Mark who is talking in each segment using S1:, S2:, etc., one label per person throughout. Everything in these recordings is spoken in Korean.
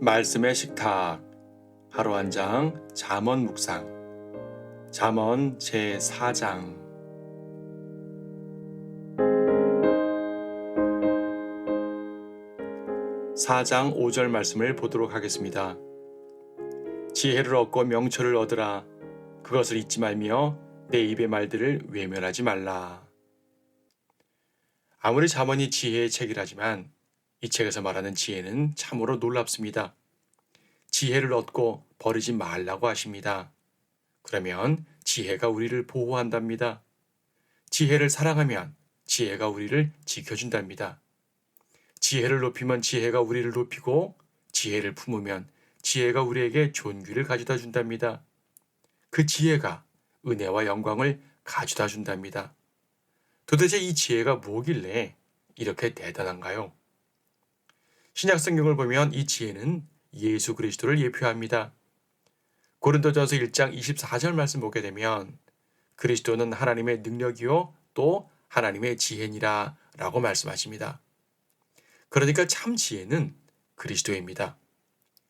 S1: 말씀의 식탁 하루 한 장 잠언 묵상 잠언 제4장 4장 5절 말씀을 보도록 하겠습니다. 지혜를 얻고 명철을 얻으라. 그것을 잊지 말며 내 입의 말들을 외면하지 말라. 아무리 잠언이 지혜의 책이라지만 이 책에서 말하는 지혜는 참으로 놀랍습니다. 지혜를 얻고 버리지 말라고 하십니다. 그러면 지혜가 우리를 보호한답니다. 지혜를 사랑하면 지혜가 우리를 지켜준답니다. 지혜를 높이면 지혜가 우리를 높이고 지혜를 품으면 지혜가 우리에게 존귀를 가져다 준답니다. 그 지혜가 은혜와 영광을 가져다 준답니다. 도대체 이 지혜가 뭐길래 이렇게 대단한가요? 신약 성경을 보면 이 지혜는 예수 그리스도를 예표합니다. 고린도전서 1장 24절 말씀 보게 되면 그리스도는 하나님의 능력이요 또 하나님의 지혜니라 라고 말씀하십니다. 그러니까 참 지혜는 그리스도입니다.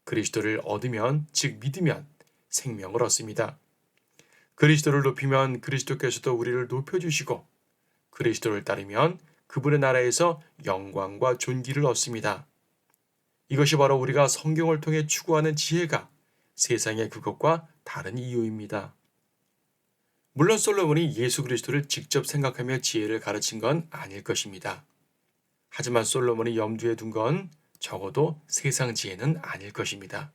S1: 그리스도를 얻으면 즉 믿으면 생명을 얻습니다. 그리스도를 높이면 그리스도께서도 우리를 높여주시고 그리스도를 따르면 그분의 나라에서 영광과 존귀를 얻습니다. 이것이 바로 우리가 성경을 통해 추구하는 지혜가 세상의 그것과 다른 이유입니다. 물론 솔로몬이 예수 그리스도를 직접 생각하며 지혜를 가르친 건 아닐 것입니다. 하지만 솔로몬이 염두에 둔 건 적어도 세상 지혜는 아닐 것입니다.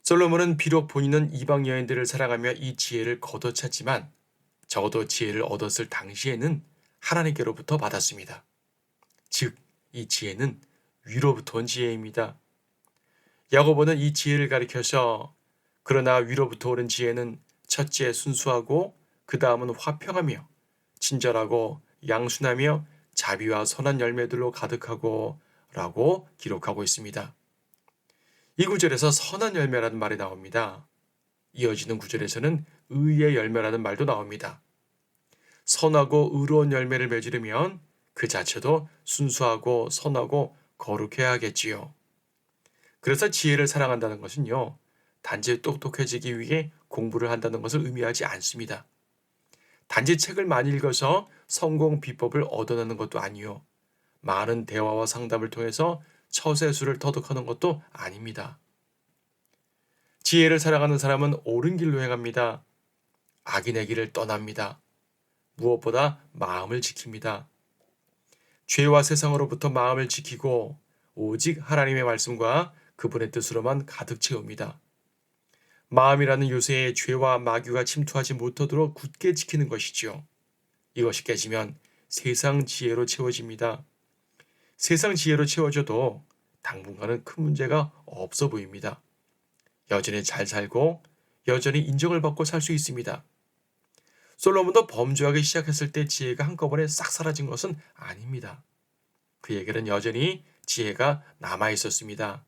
S1: 솔로몬은 비록 본인은 이방 여인들을 사랑하며 이 지혜를 걷어찼지만 적어도 지혜를 얻었을 당시에는 하나님께로부터 받았습니다. 즉, 이 지혜는 위로부터 온 지혜입니다. 야고보는 이 지혜를 가리켜서 그러나 위로부터 오는 지혜는 첫째 순수하고 그 다음은 화평하며 친절하고 양순하며 자비와 선한 열매들로 가득하고 라고 기록하고 있습니다. 이 구절에서 선한 열매라는 말이 나옵니다. 이어지는 구절에서는 의의 열매라는 말도 나옵니다. 선하고 의로운 열매를 맺으려면 그 자체도 순수하고 선하고 거룩해야 하겠지요. 그래서 지혜를 사랑한다는 것은요, 단지 똑똑해지기 위해 공부를 한다는 것을 의미하지 않습니다. 단지 책을 많이 읽어서 성공 비법을 얻어내는 것도 아니요, 많은 대화와 상담을 통해서 처세술을 터득하는 것도 아닙니다. 지혜를 사랑하는 사람은 옳은 길로 행합니다. 악인의 길을 떠납니다. 무엇보다 마음을 지킵니다. 죄와 세상으로부터 마음을 지키고 오직 하나님의 말씀과 그분의 뜻으로만 가득 채웁니다. 마음이라는 요새에 죄와 마귀가 침투하지 못하도록 굳게 지키는 것이지요. 이것이 깨지면 세상 지혜로 채워집니다. 세상 지혜로 채워져도 당분간은 큰 문제가 없어 보입니다. 여전히 잘 살고 여전히 인정을 받고 살 수 있습니다. 솔로몬도 범죄하기 시작했을 때 지혜가 한꺼번에 싹 사라진 것은 아닙니다. 그에게는 여전히 지혜가 남아 있었습니다.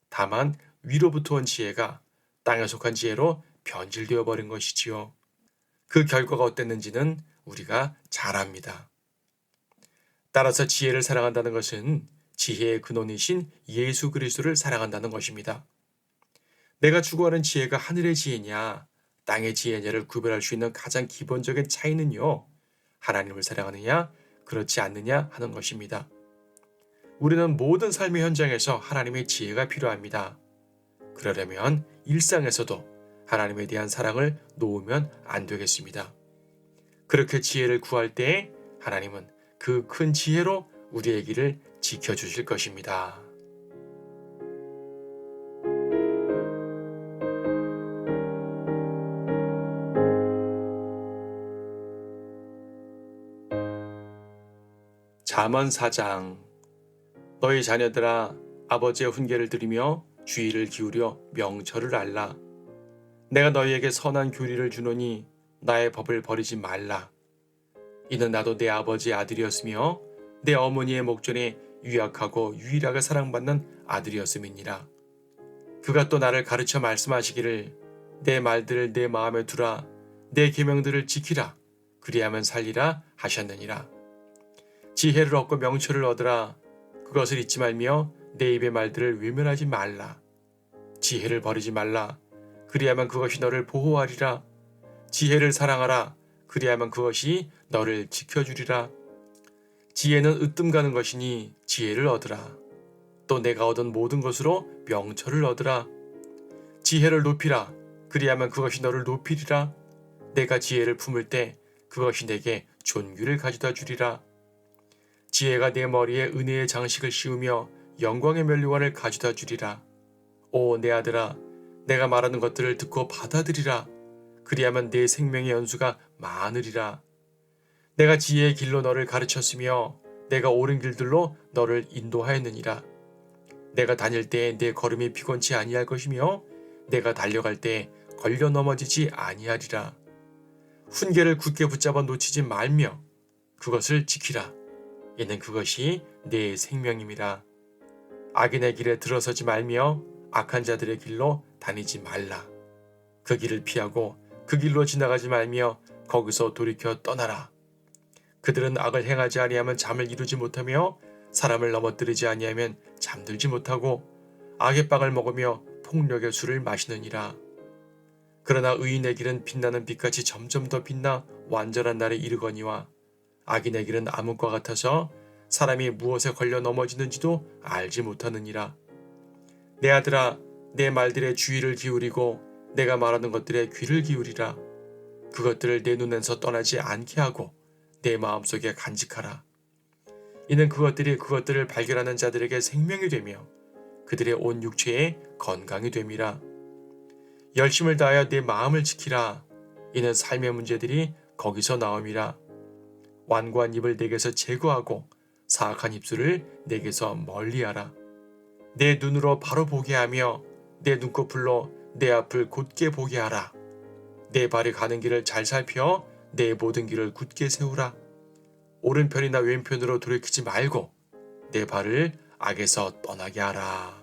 S1: 다만 위로부터 온 지혜가 땅에 속한 지혜로 변질되어 버린 것이지요. 그 결과가 어땠는지는 우리가 잘 압니다. 따라서 지혜를 사랑한다는 것은 지혜의 근원이신 예수 그리스도를 사랑한다는 것입니다. 내가 추구하는 지혜가 하늘의 지혜냐, 땅의 지혜냐를 구별할 수 있는 가장 기본적인 차이는요, 하나님을 사랑하느냐, 그렇지 않느냐 하는 것입니다. 우리는 모든 삶의 현장에서 하나님의 지혜가 필요합니다. 그러려면 일상에서도 하나님에 대한 사랑을 놓으면 안 되겠습니다. 그렇게 지혜를 구할 때 하나님은 그 큰 지혜로 우리의 길을 지켜주실 것입니다. 잠언 4장 너희 자녀들아 아버지의 훈계를 들으며 주의를 기울여 명철을 알라. 내가 너희에게 선한 교리를 주노니 나의 법을 버리지 말라. 이는 나도 내 아버지의 아들이었으며 내 어머니의 목전에 유약하고 유일하게 사랑받는 아들이었음이니라. 그가 또 나를 가르쳐 말씀하시기를 내 말들을 내 마음에 두라. 내 계명들을 지키라. 그리하면 살리라 하셨느니라. 지혜를 얻고 명철을 얻으라. 그것을 잊지 말며 내 입의 말들을 외면하지 말라. 지혜를 버리지 말라. 그리하면 그것이 너를 보호하리라. 지혜를 사랑하라. 그리하면 그것이 너를 지켜주리라. 지혜는 으뜸 가는 것이니 지혜를 얻으라. 또 내가 얻은 모든 것으로 명철을 얻으라. 지혜를 높이라. 그리하면 그것이 너를 높이리라. 내가 지혜를 품을 때 그것이 내게 존귀를 가져다 주리라. 지혜가 내 머리에 은혜의 장식을 씌우며 영광의 면류관을 가져다 주리라. 오 내 아들아, 내가 말하는 것들을 듣고 받아들이라. 그리하면 내 생명의 연수가 많으리라. 내가 지혜의 길로 너를 가르쳤으며 내가 옳은 길들로 너를 인도하였느니라. 내가 다닐 때에 내 걸음이 피곤치 아니할 것이며 내가 달려갈 때에 걸려 넘어지지 아니하리라. 훈계를 굳게 붙잡아 놓치지 말며 그것을 지키라. 이는 그것이 내 생명임이라. 악인의 길에 들어서지 말며 악한 자들의 길로 다니지 말라. 그 길을 피하고 그 길로 지나가지 말며 거기서 돌이켜 떠나라. 그들은 악을 행하지 아니하면 잠을 이루지 못하며 사람을 넘어뜨리지 아니하면 잠들지 못하고 악의 빵을 먹으며 폭력의 술을 마시느니라. 그러나 의인의 길은 빛나는 빛같이 점점 더 빛나 완전한 날에 이르거니와 악인의 길은 암흑과 같아서 사람이 무엇에 걸려 넘어지는지도 알지 못하느니라. 내 아들아, 내 말들의 주의를 기울이고 내가 말하는 것들에 귀를 기울이라. 그것들을 내 눈에서 떠나지 않게 하고 내 마음속에 간직하라. 이는 그것들을 발견하는 자들에게 생명이 되며 그들의 온 육체에 건강이 됨이라. 열심을 다하여 내 마음을 지키라. 이는 삶의 문제들이 거기서 나옴이라. 완고한 입을 내게서 제거하고 사악한 입술을 내게서 멀리하라. 내 눈으로 바로 보게 하며 내 눈꺼풀로 내 앞을 곧게 보게 하라. 내 발이 가는 길을 잘 살펴 내 모든 길을 굳게 세우라. 오른편이나 왼편으로 돌이키지 말고 내 발을 악에서 떠나게 하라.